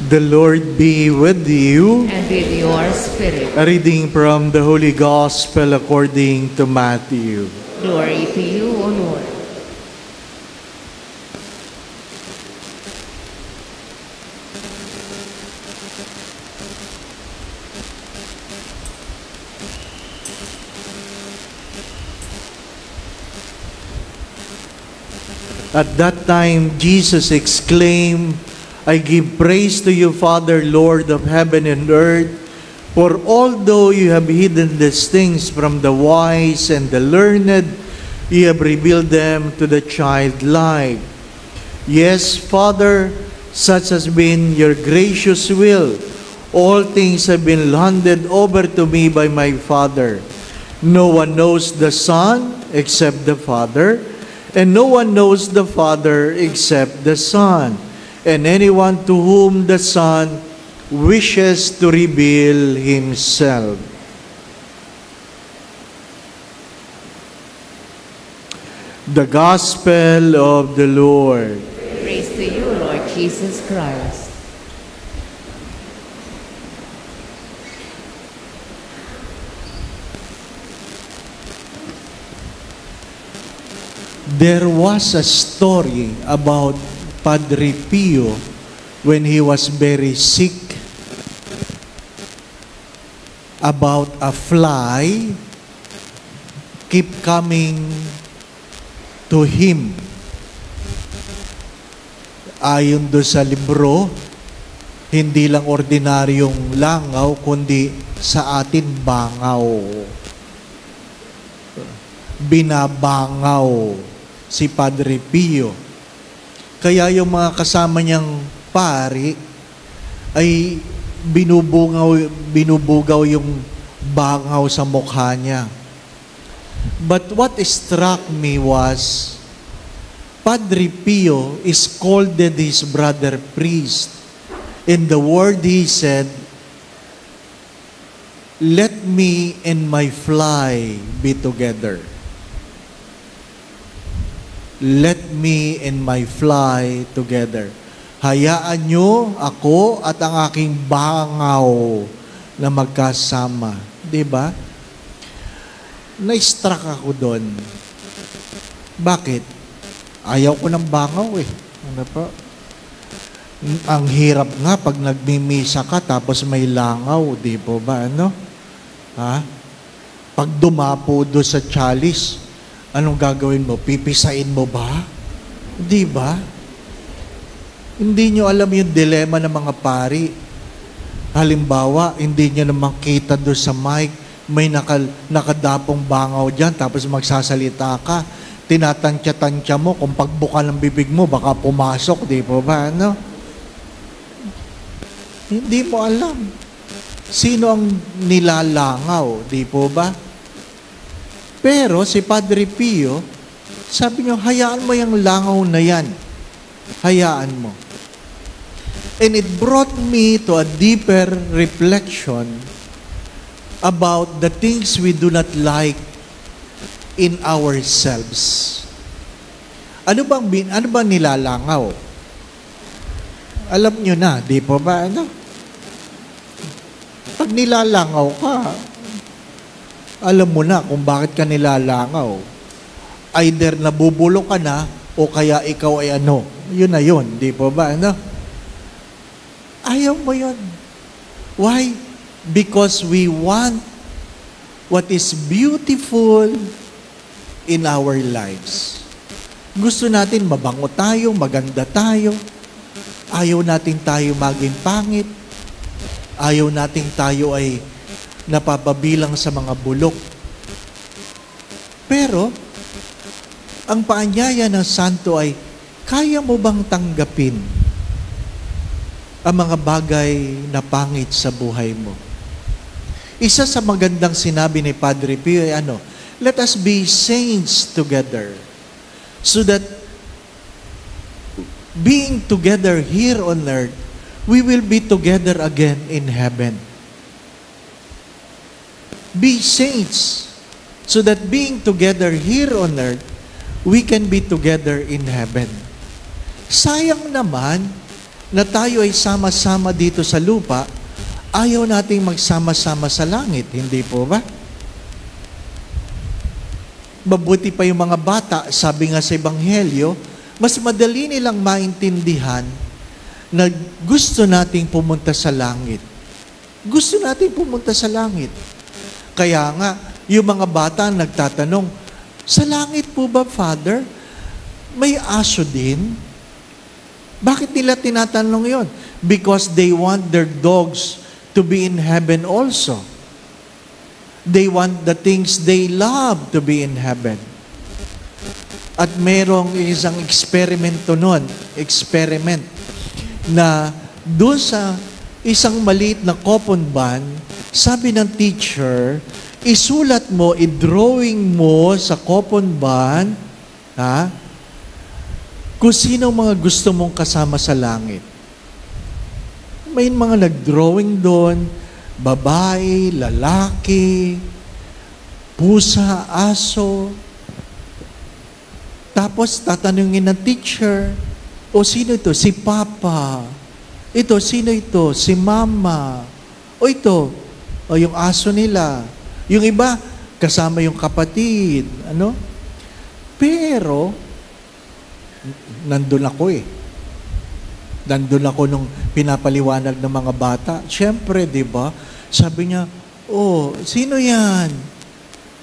The Lord be with you. And with your spirit. A reading from the Holy Gospel according to Matthew. Glory to you, O Lord. At that time, Jesus exclaimed, I give praise to you, Father, Lord of heaven and earth, for although you have hidden these things from the wise and the learned, you have revealed them to the childlike. Yes, Father, such has been your gracious will. All things have been handed over to me by my Father. No one knows the Son except the Father, and no one knows the Father except the Son, and anyone to whom the Son wishes to reveal Himself. The Gospel of the Lord. Praise to you, Lord Jesus Christ. There was a story about Padre Pio when he was very sick, about a fly keep coming to him. Ayon do sa libro, hindi lang ordinaryong langaw, kundi sa atin bangaw. Binabangaw si Padre Pio. Kaya yung mga kasama niyang pari ay binubugaw yung bangaw sa mukha niya. But what struck me was, Padre Pio scolded his brother priest. In the word he said, let me and my fly be together. Let me and my fly together. Hayaan nyo ako at ang aking bangaw na magkasama. Diba? Na-struck ako doon. Bakit? Ayaw ko ng bangaw eh. Ano pa? Ang hirap nga pag nagmimisa ka tapos may langaw. Di po ba? Ano? Ha? Pag dumapo doon sa chalice, anong gagawin mo? Pipisain mo ba? Di ba? Hindi nyo alam yung dilema ng mga pari. Halimbawa, hindi nyo naman kita doon sa mic, may nakadapong bangaw dyan, tapos magsasalita ka, tinatansya-tansya mo, kung pagbuka ng bibig mo, baka pumasok, di po ba? Ano? Hindi mo alam. Sino ang nilalangaw, di po ba? Pero si Padre Pio, sabi niyo, hayaan mo yung langaw na yan. Hayaan mo. And it brought me to a deeper reflection about the things we do not like in ourselves. Ano bang nilalangaw? Alam niyo na, di po ba? Ano? Pag nilalangaw ka, alam mo na kung bakit ka nilalangaw. Either nabubulok ka na o kaya ikaw ay ano. Yun na yun, di po ba? Ano? Ayaw mo yun. Why? Because we want what is beautiful in our lives. Gusto natin mabango tayo, maganda tayo. Ayaw natin tayo maging pangit. Ayaw natin tayo ay napapabilang sa mga bulok. Pero, ang paanyaya ng Santo ay, kaya mo bang tanggapin ang mga bagay na pangit sa buhay mo? Isa sa magandang sinabi ni Padre Pio ay ano, let us be saints together, so that being together here on earth, we will be together again in heaven. Be saints, so that being together here on earth, we can be together in heaven. Sayang naman, na tayo ay sama-sama dito sa lupa, ayaw nating magsama-sama sa langit, hindi po ba? Mabuti pa yung mga bata, sabi nga sa Ebanghelyo, mas madali nilang maintindihan na gusto nating pumunta sa langit. Gusto nating pumunta sa langit. Kaya nga, yung mga bata nagtatanong, sa langit po ba, Father, may aso din? Bakit nila tinatanong yon? Because they want their dogs to be in heaven also. They want the things they love to be in heaven. At merong isang eksperimento nun, na doon sa isang maliit na coupon ban, sabi ng teacher, isulat mo, i-drawing mo sa coupon ban, kung sino mga gusto mong kasama sa langit. May mga nag-drawing doon, babae, lalaki, pusa, aso. Tapos tatanungin ng teacher, o sino ito? Si Papa. Ito, sino ito? Si Mama. O ito, o yung aso nila. Yung iba, kasama yung kapatid. Ano? Pero, nandun ako Nandun ako nung pinapaliwanag ng mga bata. Siyempre, di ba? Sabi niya, oh, sino yan?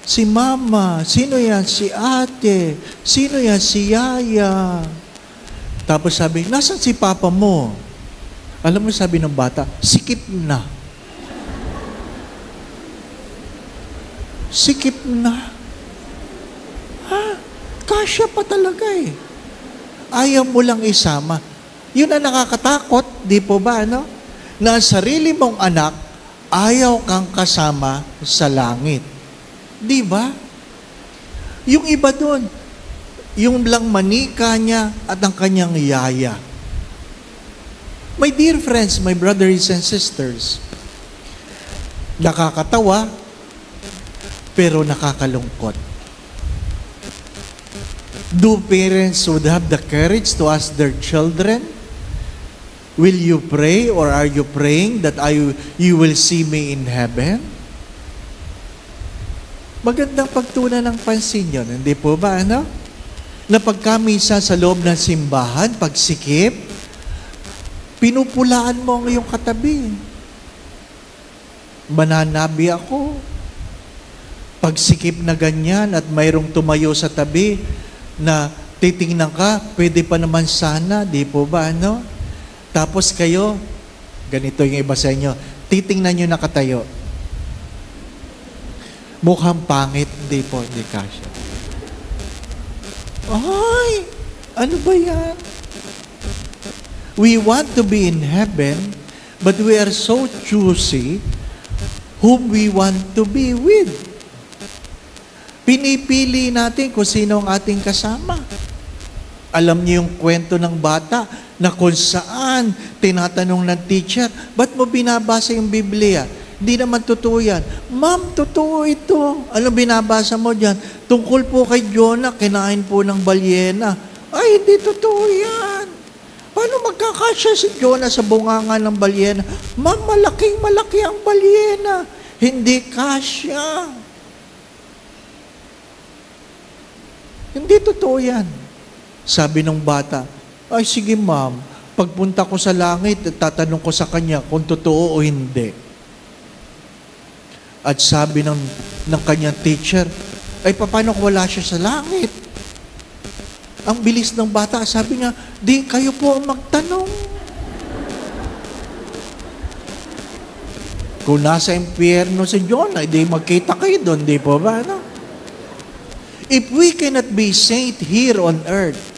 Si Mama. Sino yan? Si Ate. Sino yan? Si Yaya. Tapos sabi, nasan si Papa mo? Alam mo, sabi ng bata, sikip na. Sikip na. Kasya pa talaga Ayaw mo lang isama. Yun ang nakakatakot, di po ba, ano? Na ang sarili mong anak, ayaw kang kasama sa langit. Di ba? Yung iba doon, yung lang manika niya at ang kanyang yaya. My dear friends, my brothers and sisters, nakakatawa, pero nakakalungkot. Do parents would have the courage to ask their children, will you pray or are you praying that you will see me in heaven? Magandang pagtunan ng pansin yun, hindi po ba, ano? Na pagkamisa sa loob ng simbahan, pagsikip, pinupulaan mo ang iyong katabi. Mananabi ako. Pagsikip na ganyan at mayroong tumayo sa tabi na titingnan ka, pwede pa naman sana, di po ba, ano? Tapos kayo, ganito yung iba sa inyo, titingnan nyo nakatayo. Mukhang pangit, hindi po, hindi kasya. Ay, ano ba yan? We want to be in heaven, but we are so choosy whom we want to be with. Pinipili natin kung sino ang ating kasama. Alam niyo yung kwento ng bata na kung saan tinatanong ng teacher, ba't mo binabasa yung Biblia? Hindi naman totoo yan. Ma'am, totoo ito. Ano binabasa mo dyan? Tungkol po kay Jonah, kinain po ng balyena. Ay, hindi totoo yan. Paano magkakasya si Jonah sa bunganga ng balyena? Ma'am, malaking-malaki ang balyena. Hindi kasya. Hindi totoo yan. Sabi ng bata, ay sige ma'am, pagpunta ko sa langit, tatanong ko sa kanya kung totoo o hindi. At sabi ng kanyang teacher, ay paano kung wala siya sa langit? Ang bilis ng bata, sabi niya, di kayo po ang magtanong. Kung nasa impyerno si Jonah, di magkita kayo doon, di po ba? No? If we cannot be saint here on earth,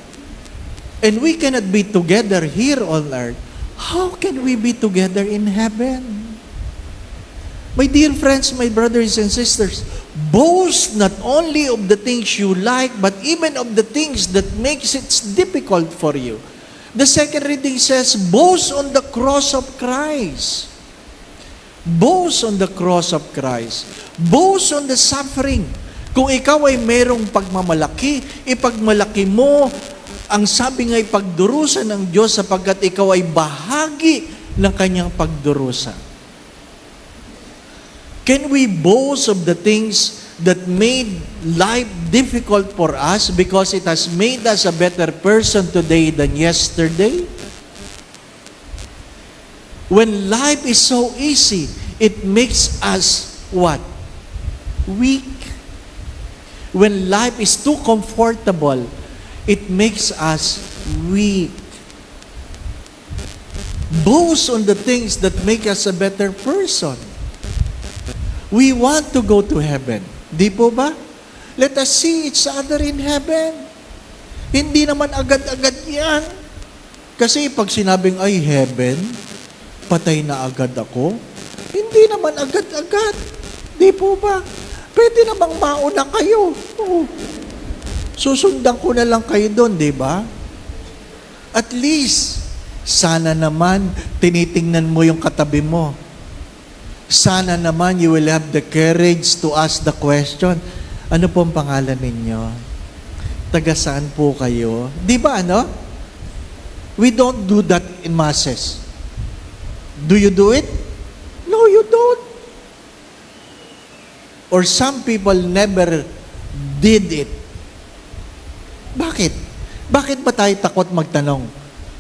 and we cannot be together here on earth, how can we be together in heaven? My dear friends, my brothers and sisters, boast not only of the things you like, but even of the things that makes it difficult for you. The second reading says, boast on the cross of Christ. Boast on the cross of Christ. Boast on the suffering. Kung ikaw ay merong pagmamalaki, ipagmalaki mo Ang sabi nga'y pagdurusa ng Diyos sapagkat ikaw ay bahagi ng kanyang pagdurusa. Can we boast of the things that made life difficult for us because it has made us a better person today than yesterday? When life is so easy, it makes us what? Weak. When life is too comfortable, it makes us weak. Boast on the things that make us a better person. We want to go to heaven. Di po ba? Let us see each other in heaven. Hindi naman agad-agad yan. Kasi pag sinabing, ay, heaven, patay na agad ako. Hindi naman agad-agad. Di po ba? Pwede namang mauna kayo. Oo. Susundan ko na lang kayo doon, di ba? At least, sana naman tinitingnan mo yung katabi mo. Sana naman you will have the courage to ask the question, ano pong pangalan ninyo? Taga saan po kayo? Di ba ano? We don't do that in masses. Do you do it? No, you don't. Or some people never did it. Bakit? Bakit ba tayo takot magtanong?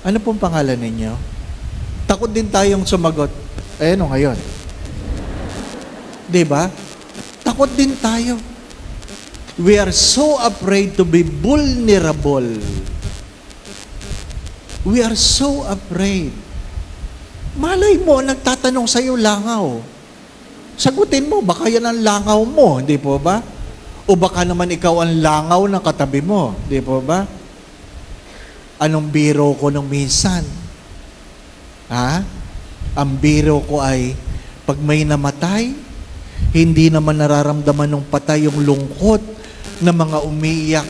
Ano pong pangalan ninyo? Takot din tayong sumagot. Ano ngayon? Diba? Takot din tayo. We are so afraid to be vulnerable. We are so afraid. Malay mo, nagtatanong sa'yo langaw. Sagutin mo, baka yan ang langaw mo, hindi po ba? O baka naman ikaw ang langaw ng katabi mo, hindi po ba? Anong biro ko nung minsan? Ha? Ang biro ko ay, pag may namatay, hindi naman nararamdaman ng patay yung lungkot ng mga umiiyak.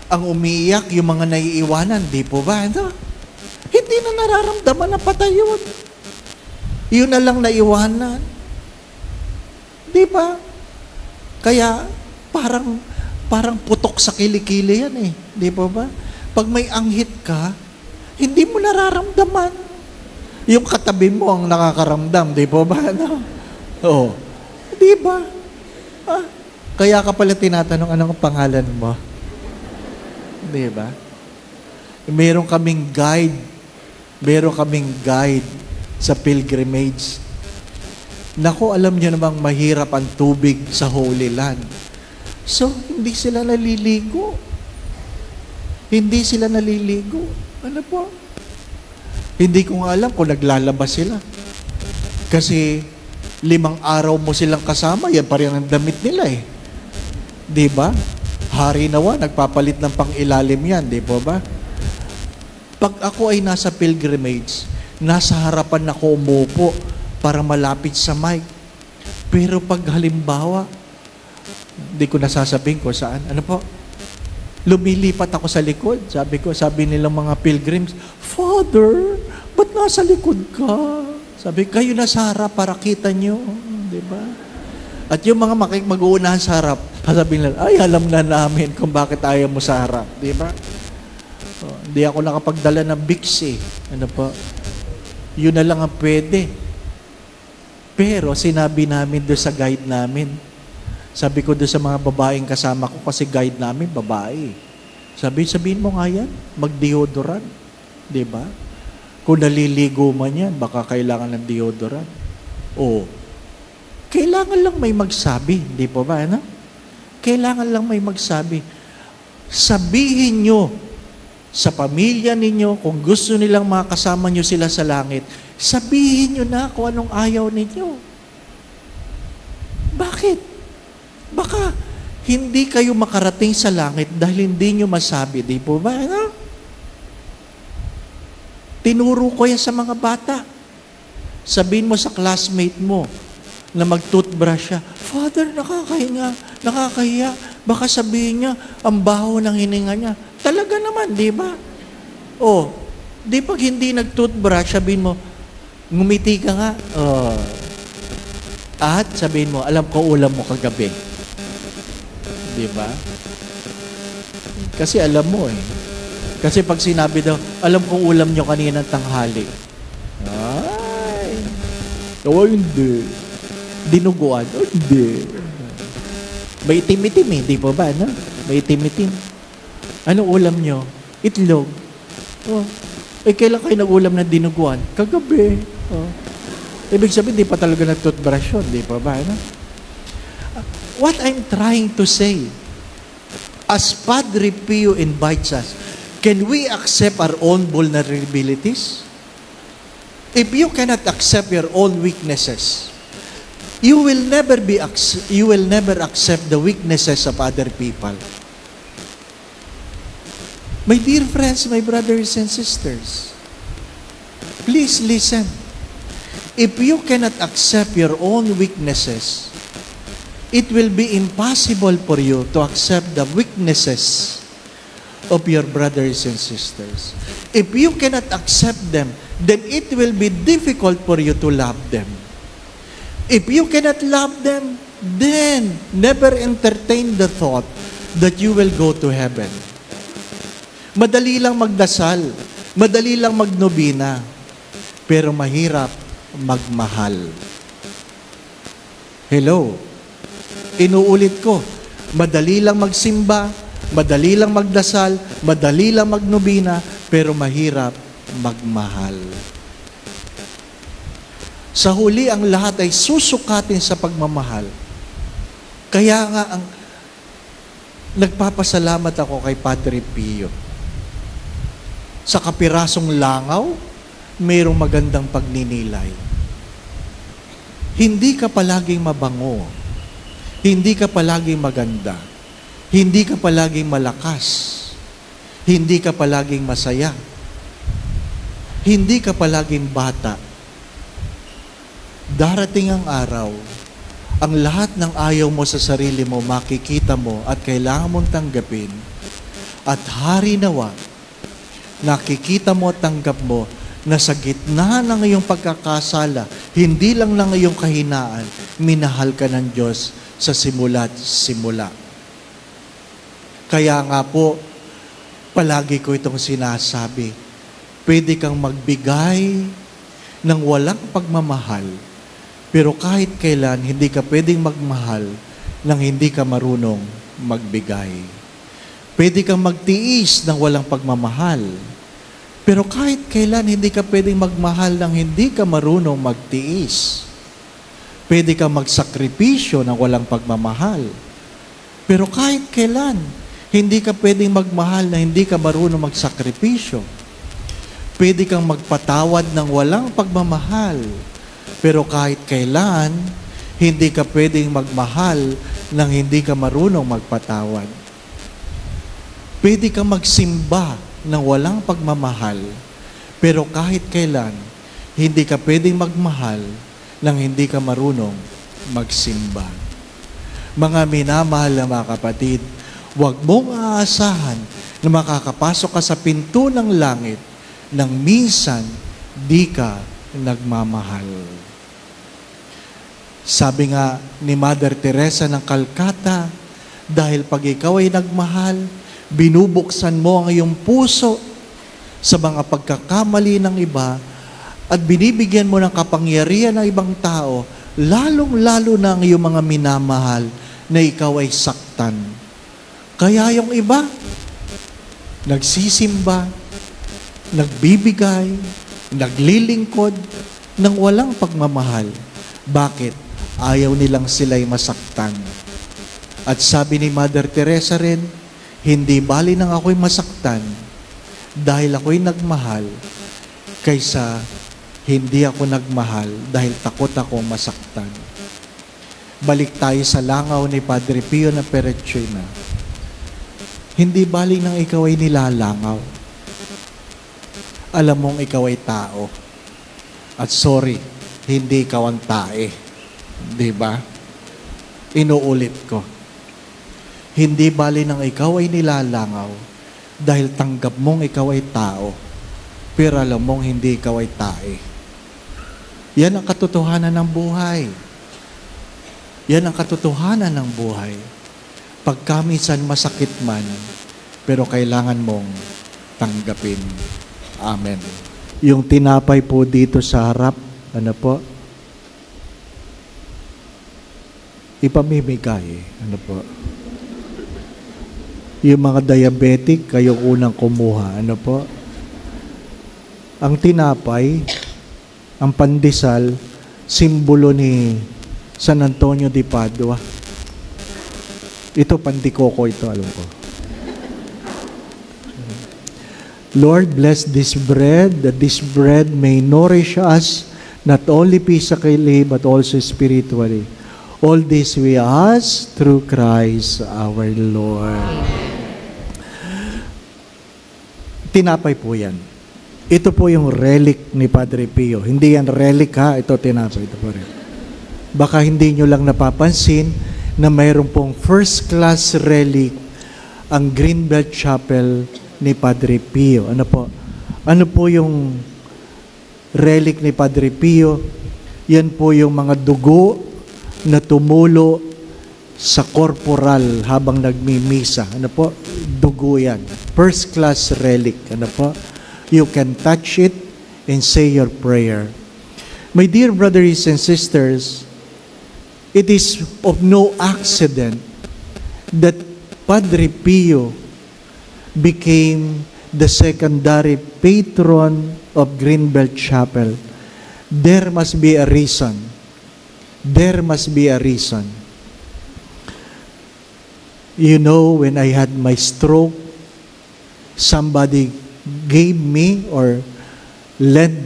Ang umiiyak, yung mga naiiwanan, di po ba? Ano? Hindi na nararamdaman ng patay yun. Yun na lang naiwanan. Di ba? Kaya, parang putok sa kilikili yan eh. Di po ba? Pag may anghit ka, hindi mo nararamdaman. Yung katabi mo ang nakakaramdam, di po ba? Ano? Oo. Di ba? Ah, kaya ka pala tinatanong anong pangalan mo. Di ba? Meron kaming guide sa pilgrimage. Naku, alam niyo namang mahirap ang tubig sa Holy Land. So, hindi sila naliligo. Hindi sila naliligo. Ano po? Hindi ko nga alam kung naglalabas sila. Kasi 5 araw mo silang kasama, yan pa rin ang damit nila eh. Di ba? Hari nawa, nagpapalit ng pang-ilalim yan, di ba ba? Pag ako ay nasa pilgrimage, nasa harapan ako umupo para malapit sa mic. Pero pag halimbawa, hindi ko nasasabihin ko saan. Ano po? Lumilipat ako sa likod. Sabi nilang mga pilgrims, Father, ba't nasa likod ka? Sabi, kayo na sa harap para kita nyo. Di ba? At yung mga mag-uunahan sa harap, sasabihin nila, ay, alam na namin kung bakit ayaw mo sa harap. Di ba? Hindi ako nakapagdala ng Bixi. Ano po? Yun na lang ang pwede. Pero sinabi namin doon sa guide namin, sabi ko doon sa mga babaeng kasama ko, kasi guide namin, babae. Sabihin mo nga yan, mag-deodorant. Diba? Kung naliligo man yan, baka kailangan ng deodorant. O, kailangan lang may magsabi. Di po ba? Ano? Kailangan lang may magsabi. Sabihin nyo sa pamilya ninyo, kung gusto nilang makasama nyo sila sa langit, sabihin nyo na kung anong ayaw ninyo. Bakit? Baka hindi kayo makarating sa langit dahil hindi nyo masabi. Di po ba? Ano? Tinuro ko yan sa mga bata. Sabihin mo sa classmate mo na mag-toothbrush siya, Father, nakakahiya. Baka sabihin niya, ang baho ng hininga niya. Talaga naman, di ba? O, di pag hindi nag-toothbrush, sabihin mo, ngumiti ka nga. Oh. At sabihin mo, alam ko ulam mo kagabi. Di ba? Kasi alam mo eh. Kasi pag sinabi daw, alam kong ulam nyo kaninang tanghali. Ay, oh, hindi. Dinuguan, oh, hindi. May itim-itim eh, di ba ba? No? May itim-itim. Ano ulam nyo? Itlog. Oh. Eh, kailan kayo nag-ulam ng dinuguan? Kagabi. Oh. Ibig sabihin, di pa talaga nag-toothbrush yun, di ba ba? No? What I'm trying to say, as Padre Pio invites us, can we accept our own vulnerabilities? If you cannot accept your own weaknesses, you will never accept the weaknesses of other people. My dear friends, my brothers and sisters, please listen. If you cannot accept your own weaknesses, it will be impossible for you to accept the weaknesses of your brothers and sisters. If you cannot accept them, then it will be difficult for you to love them. If you cannot love them, then never entertain the thought that you will go to heaven. Madali lang magdasal, madali lang magnobina, pero mahirap magmahal. Hello? Inuulit ko, madali lang magsimba, madali lang magdasal, madali lang magnobina, pero mahirap magmahal. Sa huli, ang lahat ay susukatin sa pagmamahal. Kaya nga, nagpapasalamat ako kay Padre Pio. Sa kapirasong langaw, mayroong magandang pagninilay. Hindi ka palaging mabango. Hindi ka palaging maganda. Hindi ka palaging malakas. Hindi ka palaging masaya. Hindi ka palaging bata. Darating ang araw, ang lahat ng ayaw mo sa sarili mo, makikita mo at kailangan mong tanggapin. At hari nawa, nakikita mo at tanggap mo na sa gitna ng iyong pagkakasala, hindi lang ng iyong kahinaan, minahal ka ng Diyos sa simula't simula. Kaya nga po, palagi ko itong sinasabi, pwede kang magbigay ng walang pagmamahal, pero kahit kailan, hindi ka pwedeng magmahal nang hindi ka marunong magbigay. Pwede kang magtiis ng walang pagmamahal, pero kahit kailan, hindi ka pwedeng magmahal nang hindi ka marunong magtiis. Pwede kang magsakripisyo ng walang pagmamahal, pero kahit kailan, hindi ka pwedeng magmahal na hindi ka marunong magsakripisyo. Pwede kang magpatawad ng walang pagmamahal, pero kahit kailan, hindi ka pwedeng magmahal nang hindi ka marunong magpatawad. Pwede kang magsimba ng walang pagmamahal, pero kahit kailan, hindi ka pwedeng magmahal nang hindi ka marunong magsimba. Mga minamahal na mga kapatid, huwag mong aasahan na makakapasok ka sa pinto ng langit nang minsan di ka nagmamahal. Sabi nga ni Mother Teresa ng Calcutta, dahil pag ikaw ay nagmahal, binubuksan mo ang iyong puso sa mga pagkakamali ng iba at binibigyan mo ng kapangyarihan ng ibang tao, lalong-lalo na ang iyong mga minamahal na ikaw ay saktan. Kaya yung iba, nagsisimba, nagbibigay, naglilingkod ng walang pagmamahal. Bakit? Ayaw nilang sila'y masaktan. At sabi ni Mother Teresa rin, hindi bali nang ako'y masaktan dahil ako'y nagmahal kaysa hindi ako nagmahal dahil takot akong masaktan. Balik tayo sa langaw ni Padre Pio na Peretrina. Hindi bali nang ikaw ay nilalangaw. Alam mong ikaw ay tao. At sorry, hindi ikaw ang tae. Diba? Inuulit ko. Hindi bali nang ikaw ay nilalangaw dahil tanggap mong ikaw ay tao, pero alam mong hindi ikaw ay tae. Yan ang katotohanan ng buhay. Yan ang katotohanan ng buhay. Pagka minsan masakit man, pero kailangan mong tanggapin. Amen. Yung tinapay po dito sa harap, ano po? Ipamimigay. Ano po? Yung mga diabetic, kayo unang kumuha. Ano po? Ang tinapay, ang pandesal, simbolo ni San Antonio de Padua. Ito, pandikoko ito, alam ko. Lord, bless this bread, that this bread may nourish us, not only physically, but also spiritually. All this we ask through Christ our Lord. Tinapay po yan. Ito po yung relic ni Padre Pio. Hindi yan relic ha, ito tinapay. Ito po rin. Baka hindi nyo lang napapansin na mayroon pong first class relic ang Greenbelt Chapel ni Padre Pio. Ano po? Ano po yung relic ni Padre Pio? Yan po yung mga dugo na tumulo sa corporal habang nagmimisa. Ano po? Dugo yan. First class relic. Ano po? You can touch it and say your prayer. My dear brothers and sisters, it is of no accident that Padre Pio became the secondary patron of Greenbelt Chapel. There must be a reason. There must be a reason. You know, when I had my stroke, somebody gave me or lent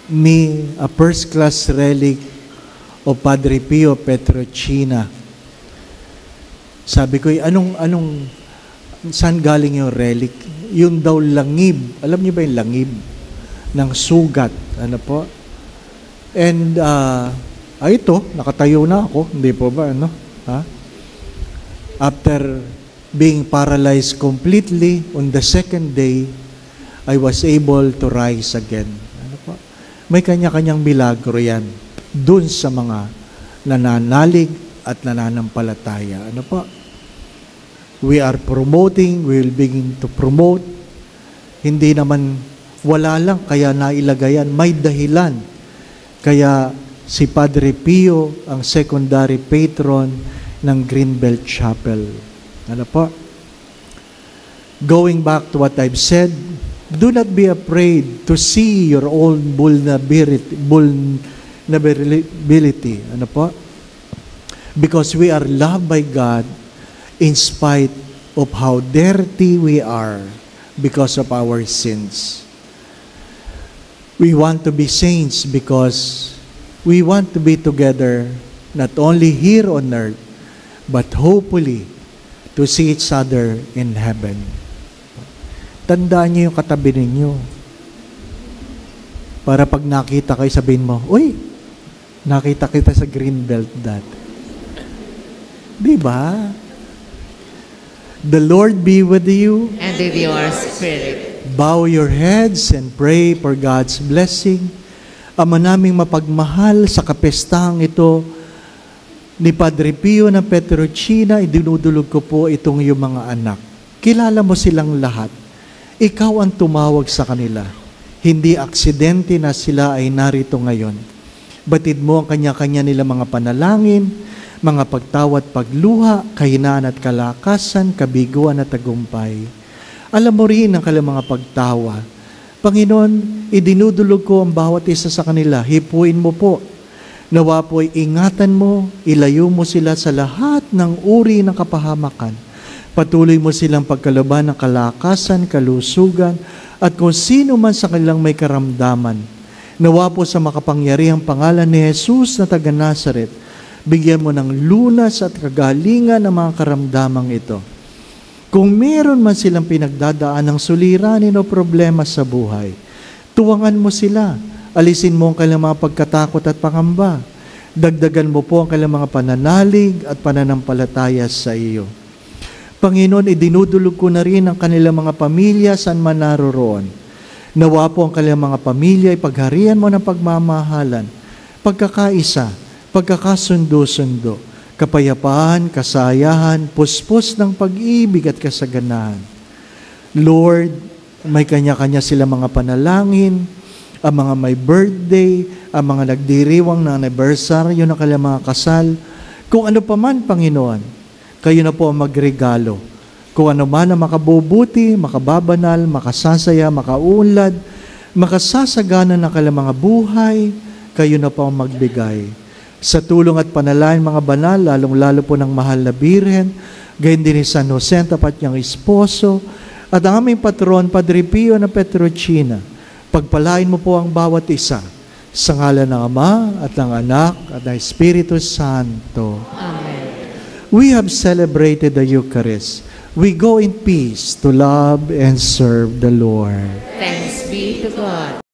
me a first-class relic of Padre Pio Petrocina. Sabi ko, saan galing yung relic? Yung daw langib. Alam niyo ba yung langib? Ng sugat. Ano po? And, ito, nakatayo na ako. Hindi po ba, ano? Ha? After being paralyzed completely, on the second day, I was able to rise again. Ano po? May kanya-kanyang milagro yan. Dun sa mga nananalig at nananampalataya. Ano po? We are promoting, we will begin to promote. Hindi naman, wala lang, kaya nailagayan. May dahilan. Kaya si Padre Pio ang secondary patron ng Greenbelt Chapel. Ano po? Going back to what I've said, do not be afraid to see your own vulnerability. Ano po? Because we are loved by God in spite of how dirty we are because of our sins. We want to be saints because we want to be together not only here on earth, but hopefully to see each other in heaven. Tandaan niyo yung katabi ninyo. Para pag nakita kayo, sabihin mo, uy, nakita kita sa Greenbelt dati. Diba? The Lord be with you. And with your spirit. Bow your heads and pray for God's blessing. Ama naming mapagmahal sa kapestahang ito ni Padre Pio ng Petrocina, idinudulog ko po itong iyong mga anak. Kilala mo silang lahat. Ikaw ang tumawag sa kanila. Hindi aksidente na sila ay narito ngayon. Batid mo ang kanya-kanya nila mga panalangin, mga pagtawat, pagluha, kahinaan at kalakasan, kabiguan at tagumpay. Alam mo rin ang kanilang mga pagtawa. Panginoon, idinudulog ko ang bawat isa sa kanila. Hipuin mo po. Nawa po'y ingatan mo, ilayo mo sila sa lahat ng uri ng kapahamakan. Patuloy mo silang pagkalaban ng kalakasan, kalusugan, at kung sino man sa kanilang may karamdaman. Nawa po sa makapangyarihang pangalan ni Jesus na taga Nazaret, bigyan mo ng lunas at kagalingan ng mga karamdamang ito. Kung meron man silang pinagdadaan ng suliranin o problema sa buhay, tuwangan mo sila. Alisin mo ang kanilang mga pagkatakot at pangamba. Dagdagan mo po ang kanilang mga pananalig at pananampalataya sa iyo. Panginoon, idinudulog ko na rin ang kanilang mga pamilya saan man naroroon. Nawa po ang kanilang mga pamilya, ipagharian mo ng pagmamahalan, pagkakaisa, pagkakasundo-sundo, kapayapaan, kasayahan, puspos ng pag-ibig at kasaganahan. Lord, May kanya-kanya sila mga panalangin, ang mga may birthday, ang mga nagdiriwang na anibersaryo ng kanilang mga kasal. Kung ano pa man, Panginoon, kayo na po ang magregalo. Kung ano man ang makabubuti, makababanal, makasasaya, makauunlad, makasasagana ng kanilang mga buhay, kayo na po ang magbigay. Sa tulong at panalangin mga banal, lalong-lalo po ng mahal na Birhen, gayon din ni San Jose, tapat niyang esposo, at ang aming patron, Padre Pio na Petrocina, pagpalain mo po ang bawat isa, sa ngalan ng Ama at ng Anak at ng Espiritu Santo. Amen. We have celebrated the Eucharist. We go in peace to love and serve the Lord. Thanks be to God.